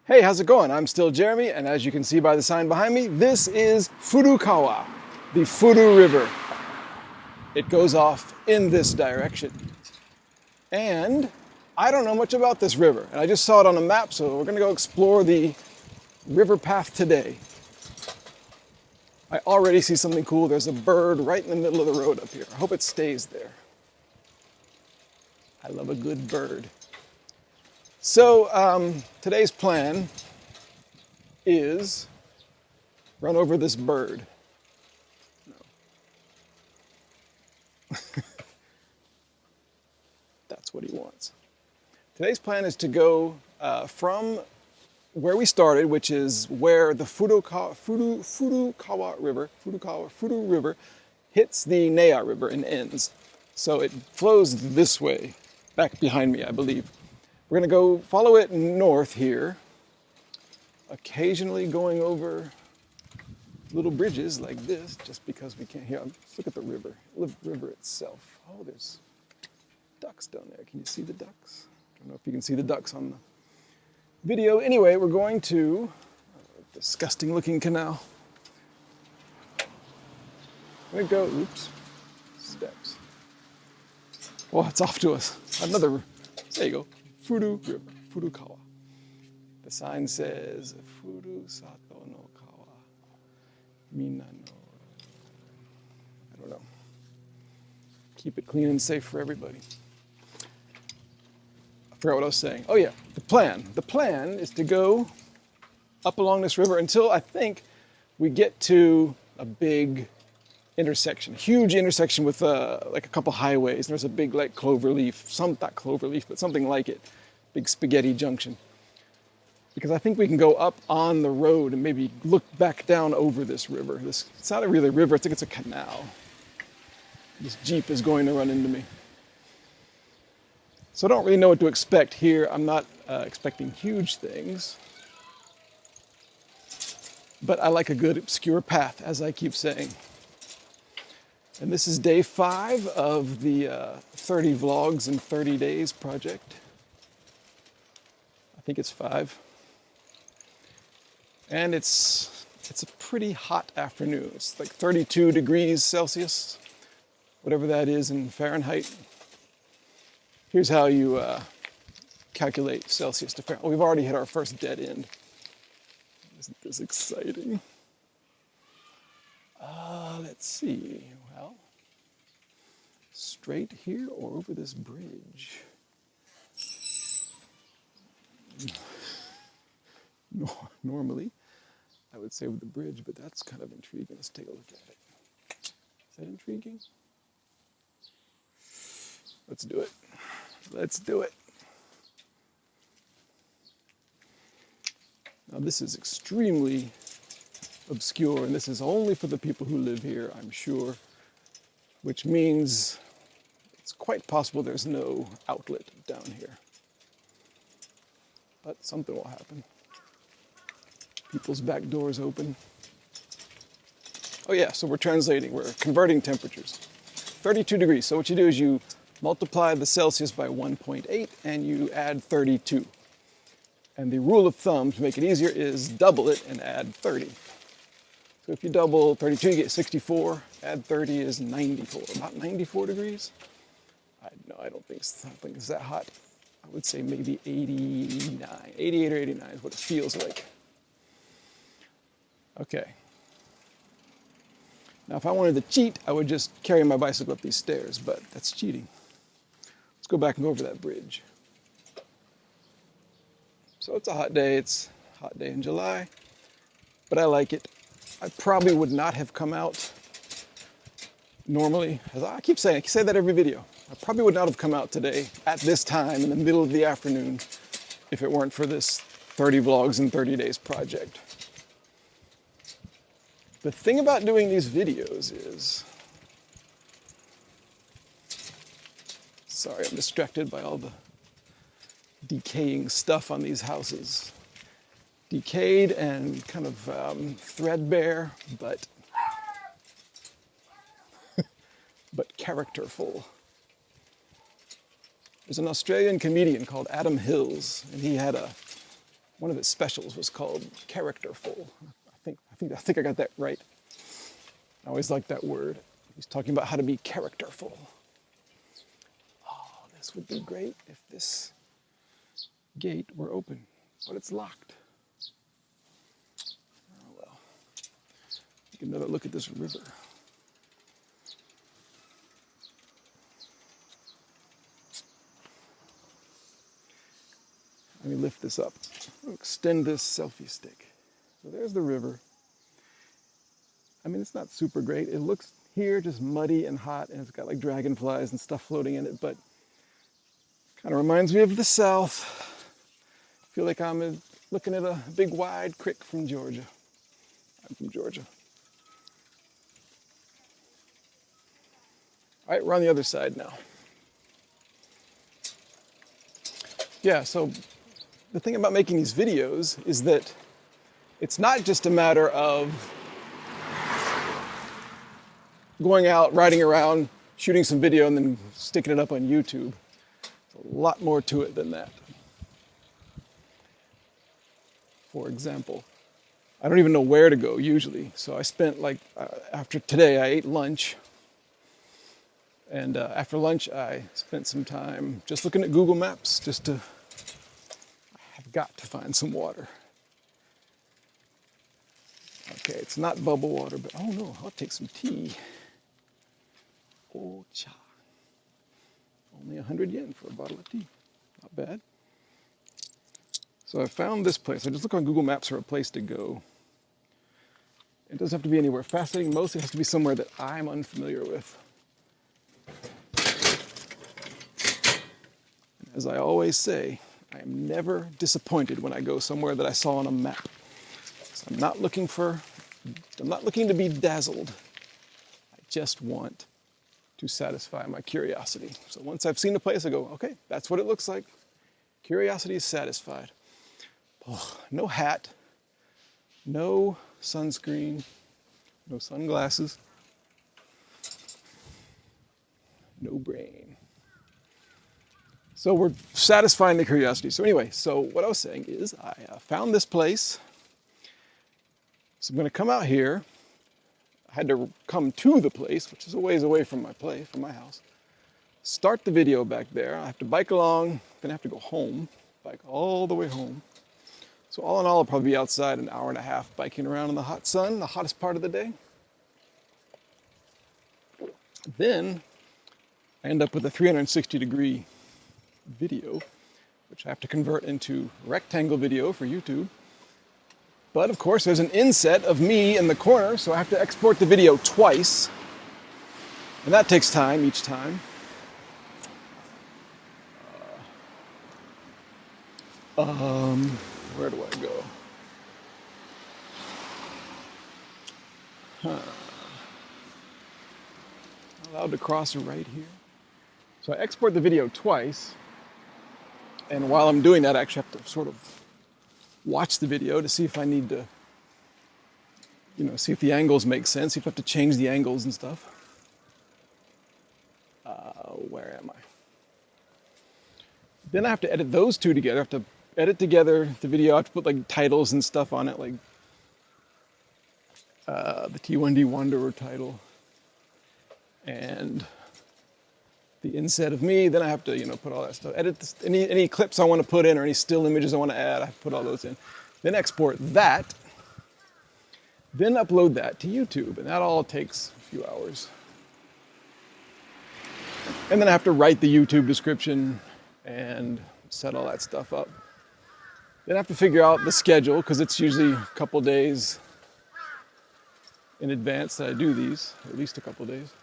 Hey, how's it going? I'm still Jeremy, and as you can see by the sign behind me, this is Furukawa, the Furu River. It goes off in this direction. And I don't know much about this river, and I just saw it on a map, so we're gonna go explore the river path today. I already see something cool. There's a bird right in the middle of the road up here. I hope it stays there. I love a good bird. So today's plan is run over this bird. No. That's what he wants. Today's plan is to go from where we started, which is where the Furukawa River hits the Nea River and ends. So it flows this way, back behind me, I believe. We're going to go follow it north here, occasionally going over little bridges like this, just because we can't hear. Look at the river itself. Oh, there's ducks down there. Can you see the ducks? I don't know if you can see the ducks on the video. Anyway, we're going to a disgusting looking canal. I'm going to go, oops, steps. Oh, it's off to us. Another, there you go. Furu River, Furukawa. The sign says, Furu Sato no Kawa, Mina no. I don't know. Keep it clean and safe for everybody. I forgot what I was saying. Oh yeah, the plan. The plan is to go up along this river until I think we get to a big intersection, huge intersection with like a couple highways. And there's a big like cloverleaf, not cloverleaf, but something like it, big spaghetti junction. Because I think we can go up on the road and maybe look back down over this river. It's not really a river, I think it's a canal. This Jeep is going to run into me. So I don't really know what to expect here. I'm not expecting huge things. But I like a good obscure path, as I keep saying. And this is day 5 of the 30 vlogs in 30 days project. I think it's 5. And it's a pretty hot afternoon. It's like 32 degrees Celsius, whatever that is in Fahrenheit. Here's how you calculate Celsius to Fahrenheit. Oh, we've already hit our first dead end. Isn't this exciting? Let's see. Well, straight here or over this bridge? Normally, I would say over the bridge, but that's kind of intriguing. Let's take a look at it. Is that intriguing? Let's do it. Let's do it. Now this is extremely obscure, and this is only for the people who live here, I'm sure, which means it's quite possible there's no outlet down here. But something will happen. People's back doors open. Oh yeah, so we're translating, we're converting temperatures. 32 degrees, so what you do is you multiply the Celsius by 1.8 and you add 32. And the rule of thumb, to make it easier, is double it and add 30. So if you double 32, you get 64. Add 30 is 94. About 94 degrees? I don't think it's that hot. I would say maybe 89. 88 or 89 is what it feels like. Okay. Now if I wanted to cheat, I would just carry my bicycle up these stairs, but that's cheating. Let's go back and go over that bridge. So it's a hot day. It's a hot day in July, but I like it. I probably would not have come out normally. As I say that every video. I probably would not have come out today at this time in the middle of the afternoon if it weren't for this 30 vlogs in 30 days project. The thing about doing these videos is, sorry, I'm distracted by all the decaying stuff on these houses. Decayed and kind of threadbare, but characterful. There's an Australian comedian called Adam Hills, and he had a One of his specials was called Characterful. I think I got that right. I always like that word. He's talking about how to be characterful. Oh, this would be great if this gate were open, but it's locked. Oh well. Take another look at this river. Let me lift this up. I'll extend this selfie stick. So there's the river. I mean, it's not super great. It looks here just muddy and hot, and it's got like dragonflies and stuff floating in it, but kind of reminds me of the South. I feel like I'm looking at a big wide creek from Georgia. I'm from Georgia. All right, we're on the other side now. Yeah, so the thing about making these videos is that it's not just a matter of going out, riding around, shooting some video, and then sticking it up on YouTube. There's a lot more to it than that. For example, I don't even know where to go usually. So I spent after today, I ate lunch. And after lunch, I spent some time just looking at Google Maps I've got to find some water. Okay, it's not bubble water, but oh no, I'll take some tea. Oh, cha. Only 100 yen for a bottle of tea. Not bad. So I found this place. I just look on Google Maps for a place to go. It doesn't have to be anywhere fascinating. Mostly it has to be somewhere that I'm unfamiliar with. As I always say, I am never disappointed when I go somewhere that I saw on a map. So I'm not looking to be dazzled. I just want to satisfy my curiosity. So once I've seen a place, I go, okay, that's what it looks like. Curiosity is satisfied. Oh, no hat, no sunscreen, no sunglasses, no brain. So we're satisfying the curiosity. So anyway, so what I was saying is I found this place. So I'm going to come out here. I had to come to the place, which is a ways away from my house. Start the video back there. I have to bike along, then I have to go home, bike all the way home. So all in all, I'll probably be outside an hour and a half biking around in the hot sun, the hottest part of the day. Then I end up with a 360-degree video, which I have to convert into rectangle video for YouTube. But of course, there's an inset of me in the corner, so I have to export the video twice. And that takes time each time. Where do I go? I'm allowed to cross right here. So I export the video twice. And while I'm doing that, I actually have to sort of watch the video to see if I need to, see if the angles make sense, see if I have to change the angles and stuff. Where am I? Then I have to edit those two together. I have to edit together the video. I have to put like titles and stuff on it, like the T1D Wanderer title and the inset of me. Then I have to, put all that stuff. Edit this, any clips I want to put in or any still images I want to add. I have to put all those in. Then export that. Then upload that to YouTube, and that all takes a few hours. And then I have to write the YouTube description and set all that stuff up. Then I have to figure out the schedule, because it's usually a couple days in advance that I do these, at least a couple days.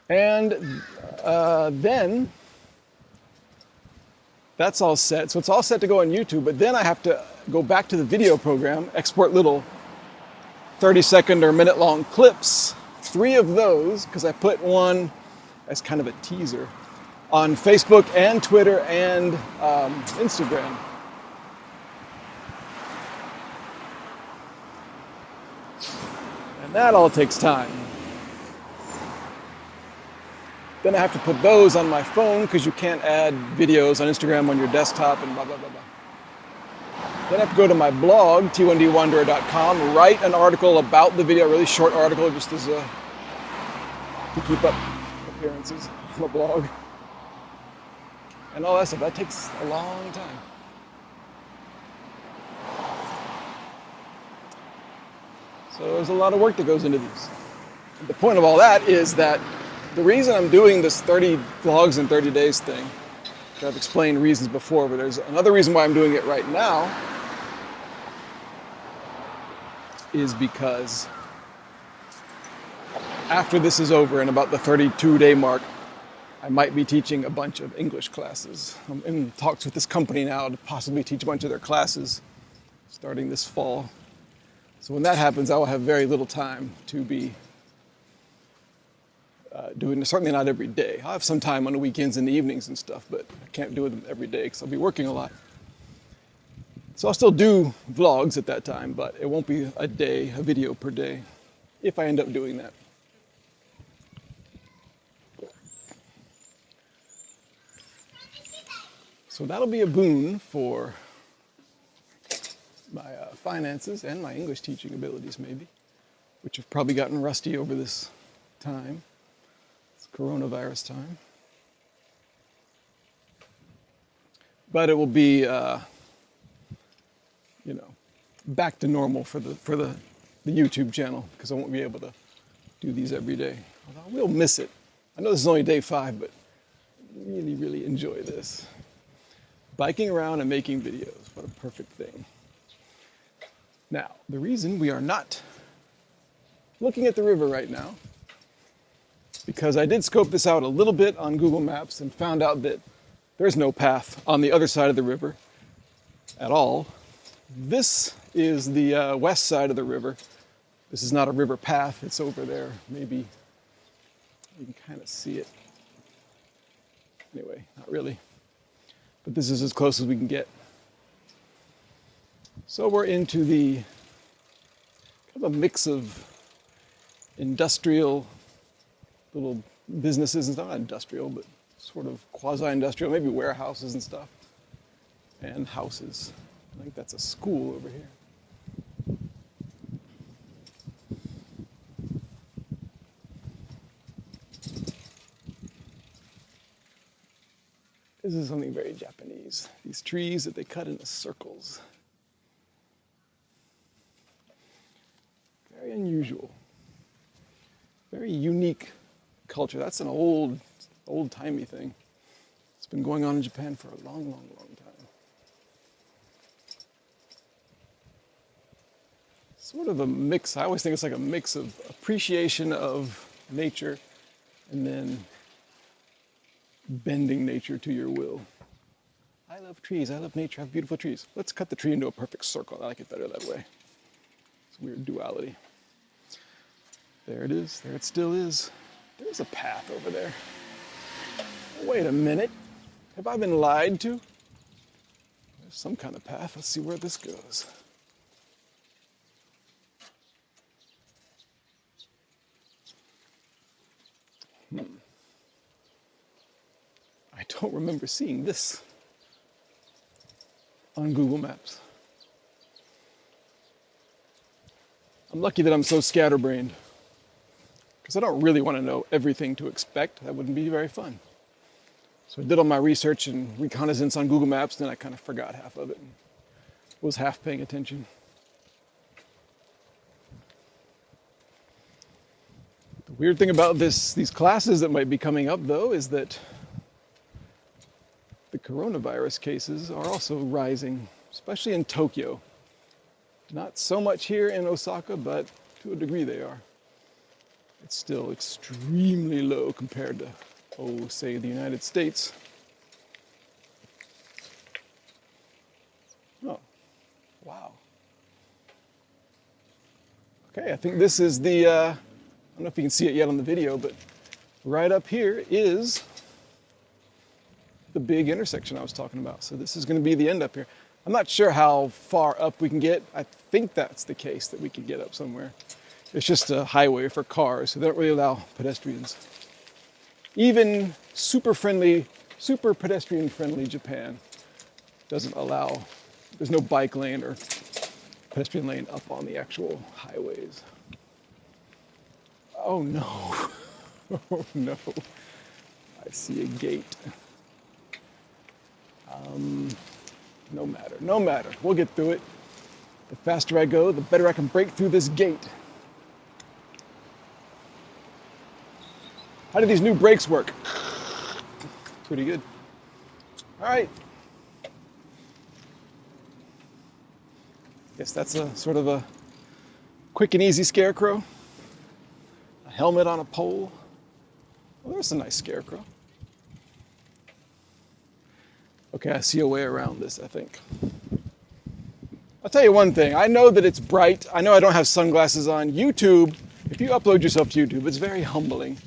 And then that's all set. So it's all set to go on YouTube, but then I have to go back to the video program, export little 30-second or minute-long clips, 3 of those, because I put one as kind of a teaser on Facebook and Twitter and Instagram. And that all takes time. Then I have to put those on my phone because you can't add videos on Instagram on your desktop and blah, blah, blah, blah. Then I have to go to my blog, t1dwanderer.com, write an article about the video, a really short article just as to keep up appearances on the blog. And all that stuff. That takes a long time. So there's a lot of work that goes into these. The point of all that is that the reason I'm doing this 30 vlogs in 30 days thing, which I've explained reasons before, but there's another reason why I'm doing it right now, is because after this is over and about the 32-day mark, I might be teaching a bunch of English classes. I'm in talks with this company now to possibly teach a bunch of their classes starting this fall. So when that happens, I will have very little time to be doing, certainly not every day. I'll have some time on the weekends and the evenings and stuff, but I can't do it every day because I'll be working a lot. So I'll still do vlogs at that time, but it won't be a video per day, if I end up doing that. So that'll be a boon for my finances and my English teaching abilities, maybe, which have probably gotten rusty over this time. Coronavirus time. But it will be, back to normal for the YouTube channel because I won't be able to do these every day. Although I will miss it. I know this is only day 5, but I really, really enjoy this. Biking around and making videos. What a perfect thing. Now, the reason we are not looking at the river right now, because I did scope this out a little bit on Google Maps and found out that there's no path on the other side of the river at all. This is the west side of the river. This is not a river path, it's over there. Maybe you can kind of see it. Anyway, not really. But this is as close as we can get. So we're into the kind of a mix of industrial little businesses and stuff, not industrial, but sort of quasi-industrial, maybe warehouses and stuff, and houses. I think that's a school over here. This is something very Japanese. These trees that they cut into circles. Very unusual. Very unique culture. That's an old-timey thing. It's been going on in Japan for a long, long, long time. Sort of a mix. I always think it's like a mix of appreciation of nature and then bending nature to your will. I love trees. I love nature. I have beautiful trees. Let's cut the tree into a perfect circle. I like it better that way. It's a weird duality. There it is. There it still is. There's a path over there. Wait a minute. Have I been lied to? There's some kind of path. Let's see where this goes. I don't remember seeing this on Google Maps. I'm lucky that I'm so scatterbrained, because I don't really want to know everything to expect. That wouldn't be very fun. So I did all my research and reconnaissance on Google Maps, then I kind of forgot half of it and was half paying attention. The weird thing about these classes that might be coming up, though, is that the coronavirus cases are also rising, especially in Tokyo. Not so much here in Ōsaka, but to a degree they are. It's still extremely low compared to, say, the United States. Oh, wow. Okay, I think this is the, I don't know if you can see it yet on the video, but right up here is the big intersection I was talking about. So this is going to be the end up here. I'm not sure how far up we can get. I think that's the case, that we can get up somewhere. It's just a highway for cars, so they don't really allow pedestrians. Even super friendly, super pedestrian friendly Japan doesn't allow, there's no bike lane or pedestrian lane up on the actual highways. Oh no, oh no, I see a gate. No matter, no matter, we'll get through it. The faster I go, the better I can break through this gate. How do these new brakes work? Pretty good. All right. Guess that's a sort of a quick and easy scarecrow. A helmet on a pole. Well, there's a nice scarecrow. Okay, I see a way around this, I think. I'll tell you one thing. I know that it's bright. I know I don't have sunglasses on. YouTube, if you upload yourself to YouTube, it's very humbling.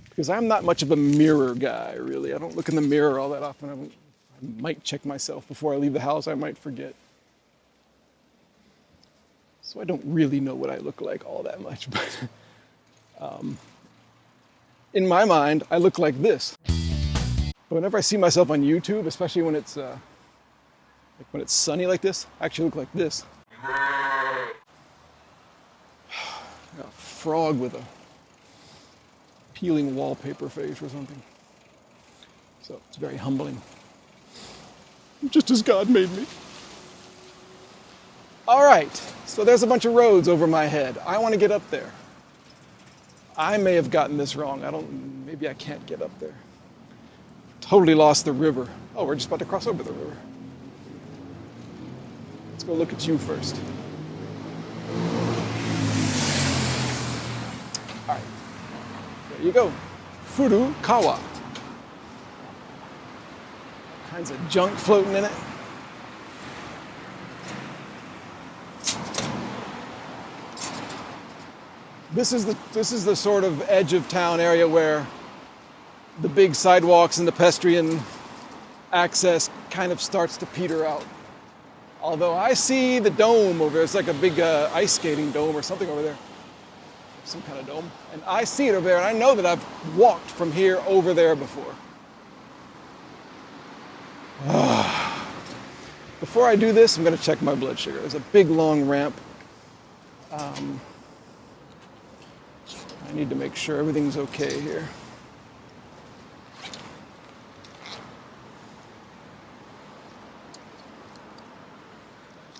Because I'm not much of a mirror guy, really. I don't look in the mirror all that often. I might check myself before I leave the house. I might forget. So I don't really know what I look like all that much. But in my mind, I look like this. But whenever I see myself on YouTube, especially when it's sunny like this, I actually look like this. A frog with a peeling wallpaper face or something. So it's very humbling. Just as God made me. All right, so there's a bunch of roads over my head. I want to get up there. I may have gotten this wrong. Maybe I can't get up there. Totally lost the river. Oh, we're just about to cross over the river. Let's go look at you first. All right, there you go. Furukawa. All kinds of junk floating in it. This is the sort of edge of town area where the big sidewalks and the pedestrian access kind of starts to peter out. Although I see the dome over there. It's like a big ice skating dome or something over there. Some kind of dome. And I see it over there, and I know that I've walked from here over there before. Before I do this, I'm going to check my blood sugar. There's a big, long ramp. I need to make sure everything's okay here.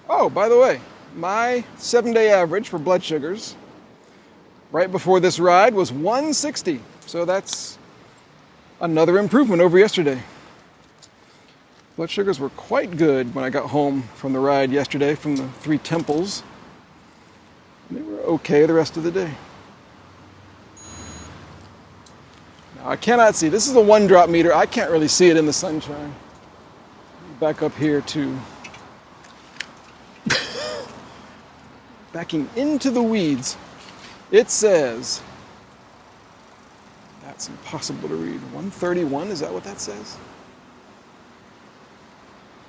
Oh, by the way, my 7-day average for blood sugars right before this ride was 160. So that's another improvement over yesterday. Blood sugars were quite good when I got home from the ride yesterday from the 3 temples. And they were okay the rest of the day. Now I cannot see. This is a 1-drop meter. I can't really see it in the sunshine. Back up here to backing into the weeds. It says, that's impossible to read, 131, is that what that says?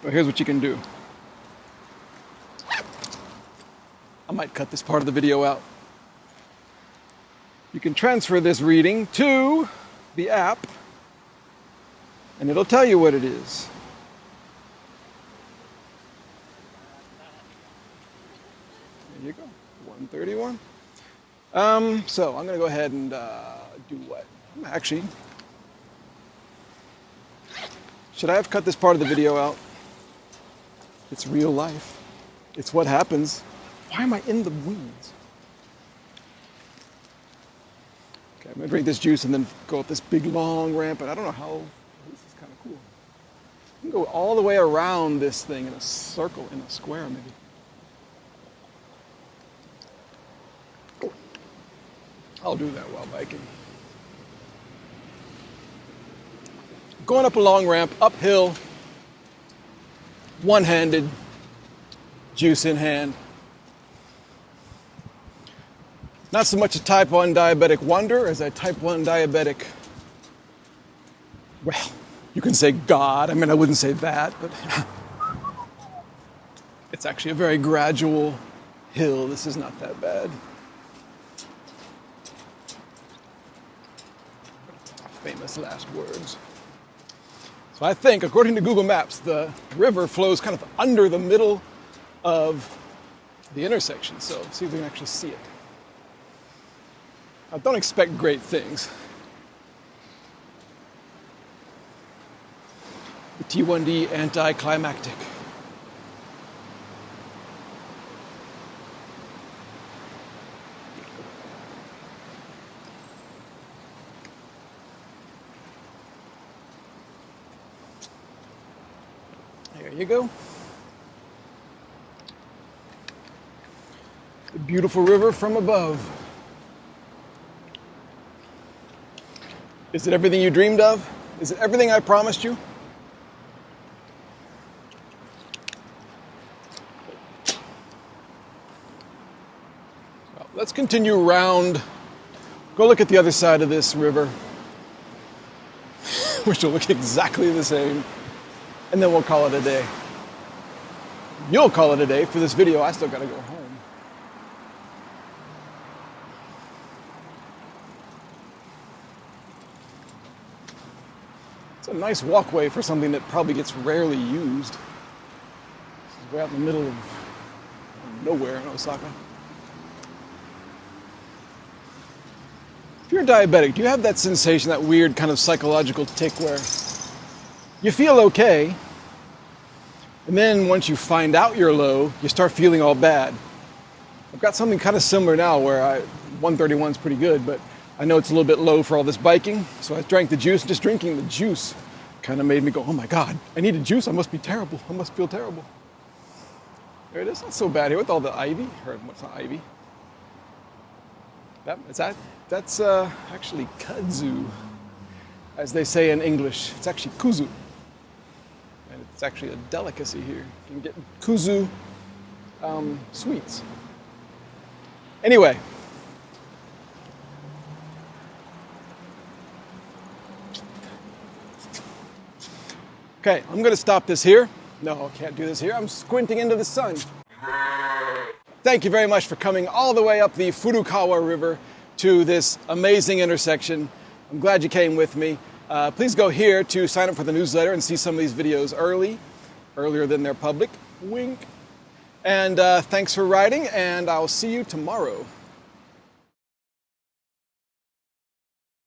But here's what you can do. I might cut this part of the video out. You can transfer this reading to the app, and it'll tell you what it is. There you go, 131. So I'm going to go ahead and do what? Actually, should I have cut this part of the video out? It's real life. It's what happens. Why am I in the weeds? Okay, I'm going to drink this juice and then go up this big long ramp, and I don't know how, this is kind of cool. You can go all the way around this thing in a circle, in a square maybe. I'll do that while biking. Going up a long ramp, uphill, one-handed, juice in hand. Not so much a type 1 diabetic wonder as a type 1 diabetic, well, you can say God. I mean, I wouldn't say that, but it's actually a very gradual hill. This is not that bad. Famous last words. So I think, according to Google Maps, the river flows kind of under the middle of the intersection. So see if we can actually see it. I don't expect great things. The T1D anticlimactic. There you go. The beautiful river from above. Is it everything you dreamed of? Is it everything I promised you? Well, let's continue round. Go look at the other side of this river, which will look exactly the same. And then we'll call it a day. You'll call it a day for this video. I still gotta go home. It's a nice walkway for something that probably gets rarely used. This is way out in the middle of nowhere in Osaka. If you're diabetic, do you have that sensation, that weird kind of psychological tick where you feel okay, and then once you find out you're low, you start feeling all bad? I've got something kind of similar now where 131 is pretty good, but I know it's a little bit low for all this biking, so I drank the juice. Just drinking the juice kind of made me go, oh my God, I need a juice. I must be terrible. I must feel terrible. There it is. Not so bad here with all the ivy. Or what's not ivy? That's actually kudzu, as they say in English. It's actually kuzu. And it's actually a delicacy here. You can get kuzu sweets. Anyway. Okay, I'm going to stop this here. No, I can't do this here. I'm squinting into the sun. Thank you very much for coming all the way up the Furukawa River to this amazing intersection. I'm glad you came with me. Please go here to sign up for the newsletter and see some of these videos earlier than they're public. Wink. And thanks for riding, and I'll see you tomorrow.